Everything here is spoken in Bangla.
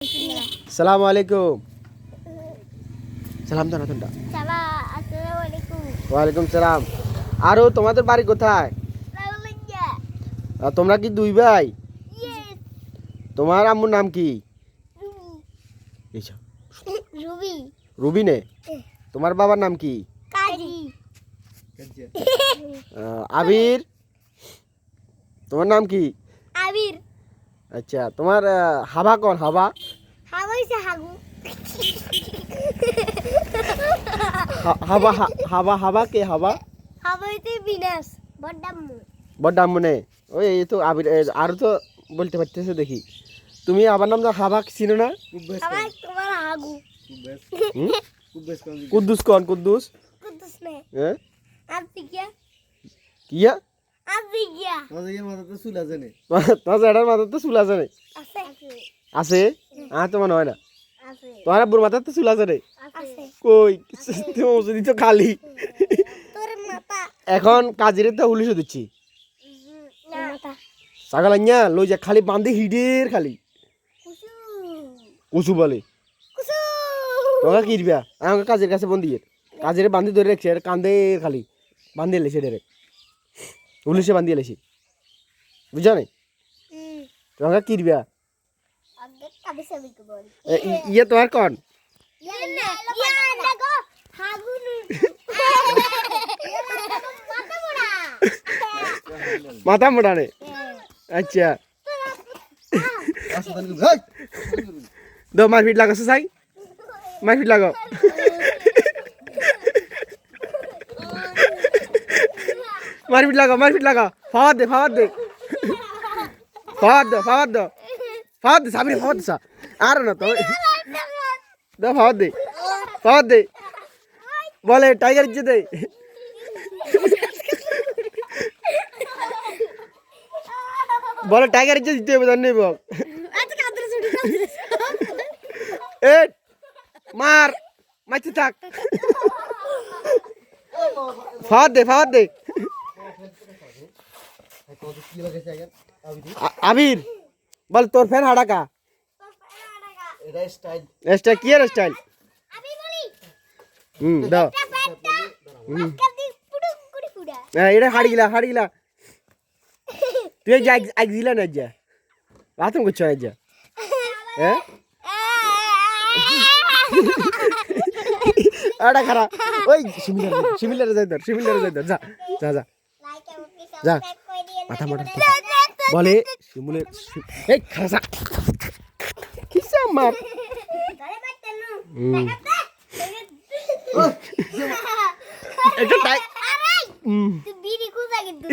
সালাম আলাইকুম। সালাম দাও না তোমরা। আসসালামু আলাইকুম। ওয়ালাইকুম সালাম। আরো তোমাদের বাড়ি কোথায়? তোমরা কি দুই ভাই? তোমার আম্মুর নাম কি? রুবি। রুবি নে। তোমার বাবার নাম কি? কাজী। আবির। তোমার নাম কি? আবির। আচ্ছা, তোমার হাবা কোন? হাবা হাওয়াইছে হাগু। হাবা হাবা হাবা কে? হাবা হাওয়াইতে বিনাশ বড়াম্মু। বড় আম্মু নে। ওই এই তো আবির আর তো বলতে পারতেছে দেখি। তুমি আবার নাম দাও হাবা, চিনো না? হাওয়াই তোমার হাগু। কুদ্দুস কোন? কুদ্দুস কুদ্দুস নে। হ্যাঁ আপনি কি? কিয়া আপনি কি? তোমার মাথাতে চুল আছে নে? তোমার এটার মাথাতে চুল আছে নে? আছে। আছে? তো মনে হয় না। আছে। তোমার বুড় মাথাতে চুল আছে রে? আছে। কই তুমি তো খালি। তোর মাথা। এখন কাজিরে তো হুলিশ দিচ্ছি। মাথা। ছাগল আইয়া লই যা, খালি বান্ধি হিডের খালি কুসু। কুসু বলে। কুসু। তোমরা কি দিবা? আমাকে কাজের কাছে বন্দি কাজেরে বান্ধি ধরে রাখছে, আর কান্দে খালি বান্ধি এলেছে ডেরে হুলিশে বান্ধি এলেছি, বুঝছো না? তোমরা কি দিবা? অর্ধেক কাবে সবই কো বল। ইয়ে তোমার কোন? ইয়া দেখো হাগু নু। মাথা বড়া। মাথা মোটা নে? আচ্ছা দো মারপিট লাগাছো চাই, মারপিট লাগাও। মারপিট লাগাও, মারপিট লাগাও। ফাওয়ার দে, ফাওয়ার দে, ফাওয়ার দো, ফাওয়ার দো, ফাওয়ার দে সাবির, ফাওয়ার দে। আর না তো দে, ফাওয়ার দে, ফাওয়ার দে। বলে টাইগার ইজ্জত দে। বলে টাইগার ইজ্জত দিতে হবে, জানি বল। এ মার, মারতে থাক। ফাওয়ার দে, ফাওয়ার দে। আবির বল তোর ফ্যান হাডাকা। এটা স্টাইল। স্টাইল কি এর স্টাইল? আমি বলি দাও। আজকাল দি পুডুং কুড়ি পুডা। এটা হাড়ি গিলা, হাড়ি গিলা। তুই যা আগ দিলা না, যা বাথরুম করছ না, যা। হ্যাঁ এটা খারাপ। ওই সিমিলারে যাই ধর, সিমিলারে যাই ধর, যা যা যা যা। মাথা মোটা বলে শিমুলের এই খাসা কিসা মার। এটা তাই তুই বিড়ি কুজা কিন্তু